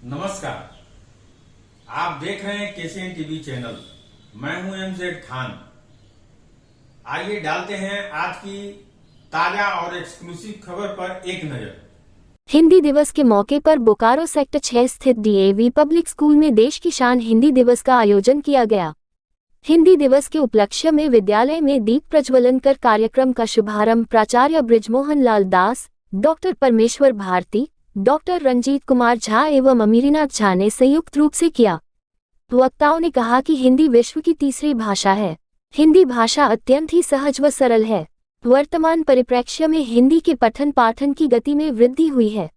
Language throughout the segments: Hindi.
नमस्कार। आप देख रहे हैं केसीएन टीवी चैनल। मैं हूं एमजेड खान। आइए डालते हैं आज की ताजा और एक्सक्लूसिव खबर पर एक नजर। हिंदी दिवस के मौके पर बोकारो सेक्टर 6 स्थित डीएवी पब्लिक स्कूल में देश की शान हिंदी दिवस का आयोजन किया गया। हिंदी दिवस के उपलक्ष्य में विद्यालय में दीप प्रज्वलन कर कार्यक्रम का शुभारंभ प्राचार्य बृजमोहन लाल दास, डॉक्टर परमेश्वर भारती, डॉक्टर रंजीत कुमार झा एवं अमीरीनाथ झा ने संयुक्त रूप से किया। वक्ताओं ने कहा कि हिंदी विश्व की तीसरी भाषा है। हिंदी भाषा अत्यंत ही सहज व सरल है। वर्तमान परिप्रेक्ष्य में हिंदी के पठन पाठन की गति में वृद्धि हुई है।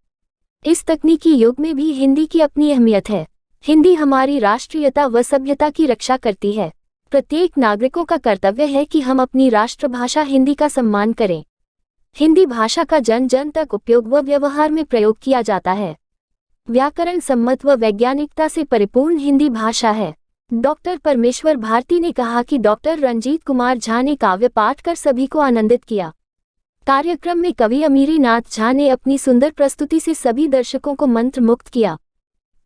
इस तकनीकी युग में भी हिंदी की अपनी अहमियत है। हिंदी हमारी राष्ट्रीयता व सभ्यता की रक्षा करती है। प्रत्येक नागरिकों का कर्तव्य है कि हम अपनी राष्ट्रभाषा हिंदी का सम्मान करें। हिंदी भाषा का जन जन तक उपयोग व व्यवहार में प्रयोग किया जाता है। व्याकरण सम्मत व वैज्ञानिकता से परिपूर्ण हिंदी भाषा है। डॉक्टर परमेश्वर भारती ने कहा कि डॉक्टर रंजीत कुमार झा ने काव्य पाठ कर सभी को आनंदित किया। कार्यक्रम में कवि अमीरीनाथ झा ने अपनी सुंदर प्रस्तुति से सभी दर्शकों को मंत्रमुग्ध किया।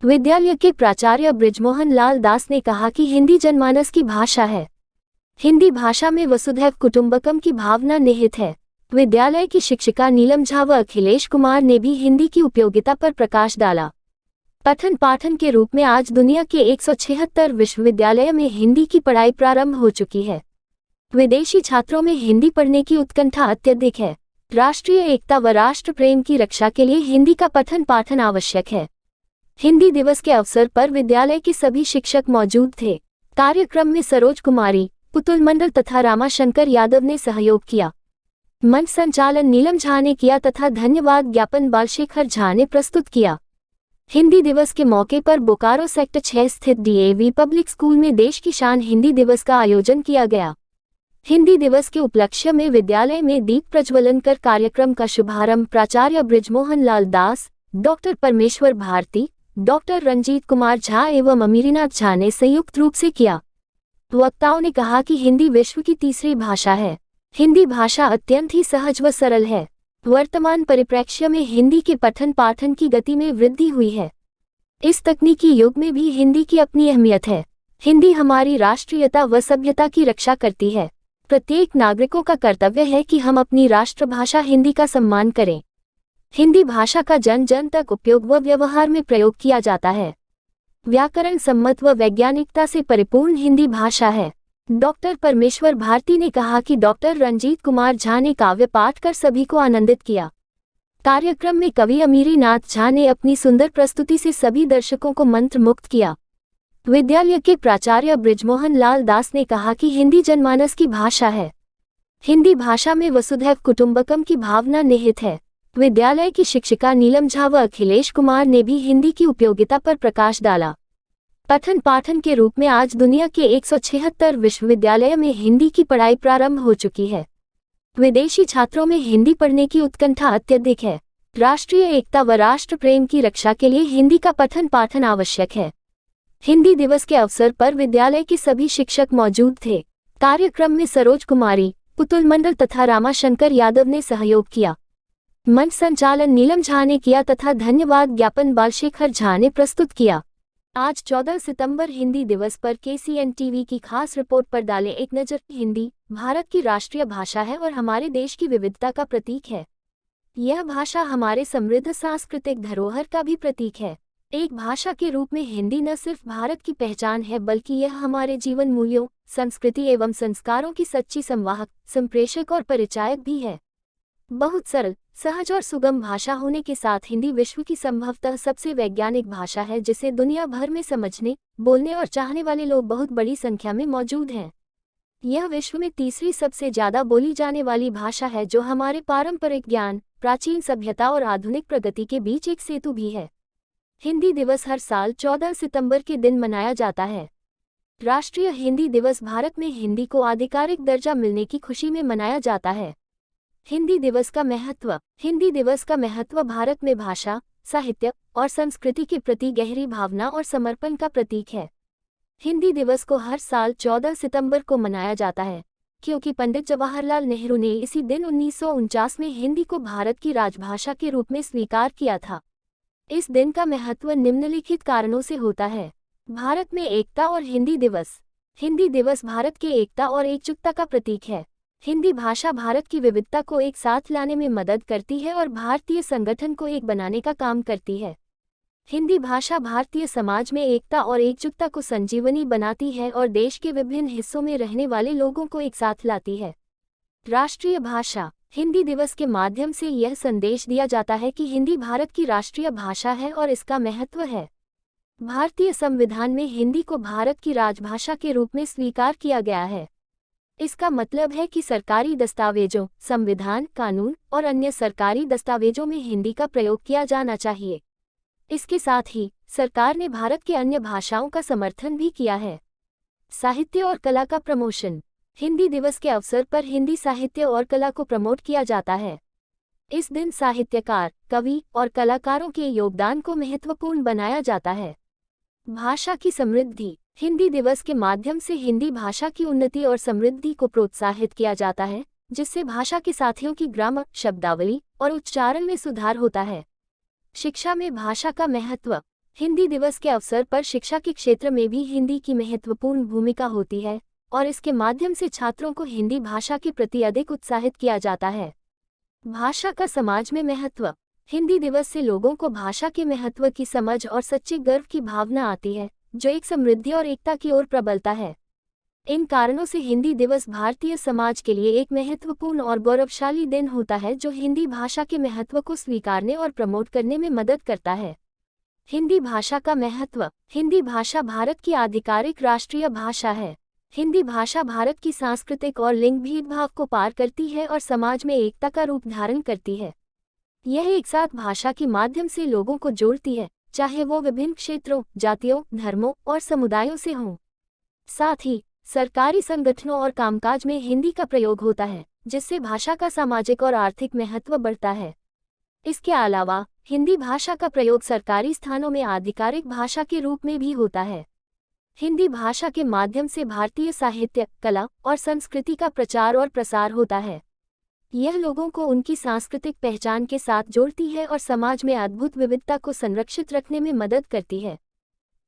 विद्यालय के प्राचार्य बृजमोहन लाल दास ने कहा कि हिंदी जनमानस की भाषा है। हिंदी भाषा में वसुधैव कुटुंबकम की भावना निहित है। विद्यालय की शिक्षिका नीलम झा व अखिलेश कुमार ने भी हिंदी की उपयोगिता पर प्रकाश डाला। पठन पाठन के रूप में आज दुनिया के 176 विश्वविद्यालय में हिंदी की पढ़ाई प्रारंभ हो चुकी है। विदेशी छात्रों में हिंदी पढ़ने की उत्कंठा अत्यधिक है। राष्ट्रीय एकता व राष्ट्र प्रेम की रक्षा के लिए हिंदी का पठन पाठन आवश्यक है। हिंदी दिवस के अवसर पर विद्यालय के सभी शिक्षक मौजूद थे। कार्यक्रम में सरोज कुमारी, पुतुल मंडल तथा रामाशंकर यादव ने सहयोग किया। मंच संचालन नीलम झा ने किया तथा धन्यवाद ज्ञापन बालशेखर झा ने प्रस्तुत किया। हिंदी दिवस के मौके पर बोकारो सेक्टर 6 स्थित डीएवी पब्लिक स्कूल में देश की शान हिंदी दिवस का आयोजन किया गया। हिंदी दिवस के उपलक्ष्य में विद्यालय में दीप प्रज्वलन कर कार्यक्रम का शुभारंभ प्राचार्य बृजमोहन लाल दास, डॉक्टर परमेश्वर भारती, डॉक्टर रंजीत कुमार झा एवं अमीरीनाथ झा ने संयुक्त रूप से किया। वक्ताओं ने कहा कि हिंदी विश्व की तीसरी भाषा है। हिंदी भाषा अत्यंत ही सहज व सरल है। वर्तमान परिप्रेक्ष्य में हिंदी के पठन पाठन की गति में वृद्धि हुई है। इस तकनीकी युग में भी हिंदी की अपनी अहमियत है। हिंदी हमारी राष्ट्रीयता व सभ्यता की रक्षा करती है। प्रत्येक नागरिकों का कर्तव्य है कि हम अपनी राष्ट्रभाषा हिंदी का सम्मान करें। हिंदी भाषा का जन जन तक उपयोग व व्यवहार में प्रयोग किया जाता है। व्याकरण सम्मत व वैज्ञानिकता से परिपूर्ण हिंदी भाषा है। डॉक्टर परमेश्वर भारती ने कहा कि डॉक्टर रंजीत कुमार झा ने काव्य पाठ कर सभी को आनंदित किया। कार्यक्रम में कवि अमीरीनाथ झा ने अपनी सुंदर प्रस्तुति से सभी दर्शकों को मंत्रमुग्ध किया। विद्यालय के प्राचार्य बृजमोहन लाल दास ने कहा कि हिंदी जनमानस की भाषा है। हिंदी भाषा में वसुधैव कुटुंबकम की भावना निहित है। विद्यालय की शिक्षिका नीलम झा व अखिलेश कुमार ने भी हिंदी की उपयोगिता पर प्रकाश डाला। पठन पाठन के रूप में आज दुनिया के 176 विश्वविद्यालय में हिंदी की पढ़ाई प्रारंभ हो चुकी है। विदेशी छात्रों में हिंदी पढ़ने की उत्कंठा अत्यधिक है। राष्ट्रीय एकता व राष्ट्र प्रेम की रक्षा के लिए हिंदी का पठन पाठन आवश्यक है। हिंदी दिवस के अवसर पर विद्यालय के सभी शिक्षक मौजूद थे। कार्यक्रम में सरोज कुमारी, पुतुल मंडल तथा रामाशंकर यादव ने सहयोग किया। मंच संचालन नीलम झा ने किया तथा धन्यवाद ज्ञापन बालशेखर झा ने प्रस्तुत किया। आज 14 सितंबर हिंदी दिवस पर केसीएन टीवी की खास रिपोर्ट पर डालें एक नजर। हिंदी भारत की राष्ट्रीय भाषा है और हमारे देश की विविधता का प्रतीक है। यह भाषा हमारे समृद्ध सांस्कृतिक धरोहर का भी प्रतीक है। एक भाषा के रूप में हिंदी न सिर्फ भारत की पहचान है बल्कि यह हमारे जीवन मूल्यों, संस्कृति एवं संस्कारों की सच्ची संवाहक, संप्रेषक और परिचायक भी है। बहुत सरल, सहज और सुगम भाषा होने के साथ हिंदी विश्व की संभवतः सबसे वैज्ञानिक भाषा है जिसे दुनिया भर में समझने, बोलने और चाहने वाले लोग बहुत बड़ी संख्या में मौजूद हैं। यह विश्व में तीसरी सबसे ज्यादा बोली जाने वाली भाषा है जो हमारे पारंपरिक ज्ञान, प्राचीन सभ्यता और आधुनिक प्रगति के बीच एक सेतु भी है। हिंदी दिवस हर साल 14 सितंबर के दिन मनाया जाता है। राष्ट्रीय हिंदी दिवस भारत में हिंदी को आधिकारिक दर्जा मिलने की खुशी में मनाया जाता है। हिंदी दिवस का महत्व। हिंदी दिवस का महत्व भारत में भाषा, साहित्य और संस्कृति के प्रति गहरी भावना और समर्पण का प्रतीक है। हिंदी दिवस को हर साल 14 सितंबर को मनाया जाता है क्योंकि पंडित जवाहरलाल नेहरू ने इसी दिन 1949 में हिंदी को भारत की राजभाषा के रूप में स्वीकार किया था। इस दिन का महत्व निम्नलिखित कारणों से होता है। भारत में एकता और हिंदी दिवस। हिंदी दिवस भारत के एकता और एकजुटता का प्रतीक है। हिंदी भाषा भारत की विविधता को एक साथ लाने में मदद करती है और भारतीय संगठन को एक बनाने का काम करती है। हिंदी भाषा भारतीय समाज में एकता और एकजुटता को संजीवनी बनाती है और देश के विभिन्न हिस्सों में रहने वाले लोगों को एक साथ लाती है। राष्ट्रीय भाषा। हिंदी दिवस के माध्यम से यह संदेश दिया जाता है कि हिंदी भारत की राष्ट्रीय भाषा है और इसका महत्व है। भारतीय संविधान में हिंदी को भारत की राजभाषा के रूप में स्वीकार किया गया है। इसका मतलब है कि सरकारी दस्तावेजों, संविधान, कानून और अन्य सरकारी दस्तावेजों में हिंदी का प्रयोग किया जाना चाहिए। इसके साथ ही सरकार ने भारत के अन्य भाषाओं का समर्थन भी किया है। साहित्य और कला का प्रमोशन। हिंदी दिवस के अवसर पर हिंदी साहित्य और कला को प्रमोट किया जाता है। इस दिन साहित्यकार, कवि और कलाकारों के योगदान को महत्वपूर्ण बनाया जाता है। भाषा की समृद्धि। हिंदी दिवस के माध्यम से हिंदी भाषा की उन्नति और समृद्धि को प्रोत्साहित किया जाता है, जिससे भाषा के साथियों की ग्रामर, शब्दावली और उच्चारण में सुधार होता है। शिक्षा में भाषा का महत्व। हिंदी दिवस के अवसर पर शिक्षा के क्षेत्र में भी हिंदी की महत्वपूर्ण भूमिका होती है और इसके माध्यम से छात्रों को हिंदी भाषा के प्रति अधिक उत्साहित किया जाता है। भाषा का समाज में महत्व। हिंदी दिवस से लोगों को भाषा के महत्व की समझ और सच्चे गर्व की भावना आती है, जो एक समृद्धि और एकता की ओर प्रबलता है। इन कारणों से हिंदी दिवस भारतीय समाज के लिए एक महत्वपूर्ण और गौरवशाली दिन होता है, जो हिंदी भाषा के महत्व को स्वीकारने और प्रमोट करने में मदद करता है। हिंदी भाषा का महत्व। हिंदी भाषा भारत की आधिकारिक राष्ट्रीय भाषा है। हिंदी भाषा भारत की सांस्कृतिक और लिंग भेदभाव को पार करती है और समाज में एकता का रूप धारण करती है। यह एक साथ भाषा के माध्यम से लोगों को जोड़ती है, चाहे वो विभिन्न क्षेत्रों, जातियों, धर्मों और समुदायों से हों। साथ ही सरकारी संगठनों और कामकाज में हिंदी का प्रयोग होता है, जिससे भाषा का सामाजिक और आर्थिक महत्व बढ़ता है। इसके अलावा हिंदी भाषा का प्रयोग सरकारी स्थानों में आधिकारिक भाषा के रूप में भी होता है। हिंदी भाषा के माध्यम से भारतीय साहित्य, कला और संस्कृति का प्रचार और प्रसार होता है। यह लोगों को उनकी सांस्कृतिक पहचान के साथ जोड़ती है और समाज में अद्भुत विविधता को संरक्षित रखने में मदद करती है।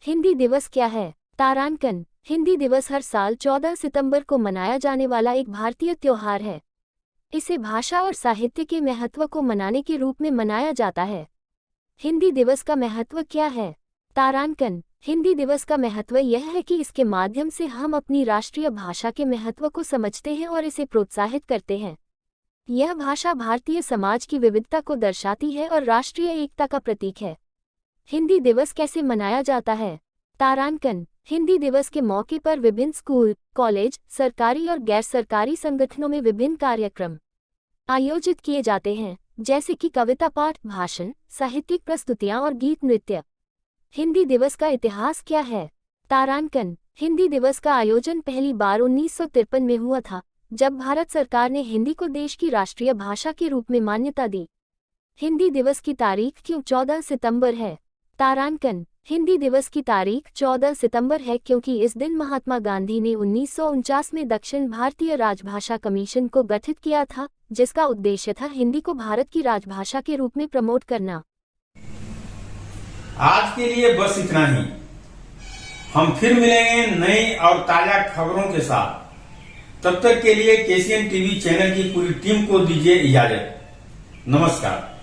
हिंदी दिवस क्या है? तारांकन। हिंदी दिवस हर साल 14 सितंबर को मनाया जाने वाला एक भारतीय त्योहार है। इसे भाषा और साहित्य के महत्व को मनाने के रूप में मनाया जाता है। हिंदी दिवस का महत्व क्या है? तारांकन। हिंदी दिवस का महत्व यह है कि इसके माध्यम से हम अपनी राष्ट्रीय भाषा के महत्व को समझते हैं और इसे प्रोत्साहित करते हैं। यह भाषा भारतीय समाज की विविधता को दर्शाती है और राष्ट्रीय एकता का प्रतीक है। हिंदी दिवस कैसे मनाया जाता है? तारांकन। हिंदी दिवस के मौके पर विभिन्न स्कूल, कॉलेज, सरकारी और गैर सरकारी संगठनों में विभिन्न कार्यक्रम आयोजित किए जाते हैं, जैसे कि कविता पाठ, भाषण, साहित्यिक प्रस्तुतियां और गीत नृत्य। हिंदी दिवस का इतिहास क्या है? तारांकन। हिंदी दिवस का आयोजन पहली बार 1953 में हुआ था, जब भारत सरकार ने हिंदी को देश की राष्ट्रीय भाषा के रूप में मान्यता दी। हिंदी दिवस की तारीख क्यों 14 सितंबर है? तारांकन। हिंदी दिवस की तारीख 14 सितंबर है क्योंकि इस दिन महात्मा गांधी ने 1949 में दक्षिण भारतीय राजभाषा कमीशन को गठित किया था, जिसका उद्देश्य था हिंदी को भारत की राजभाषा के रूप में प्रमोट करना। आज के लिए बस इतना ही। हम फिर मिलेंगे नई और ताजा खबरों के साथ। तब तक के लिए केसीएन टीवी चैनल की पूरी टीम को दीजिए इजाजत। नमस्कार।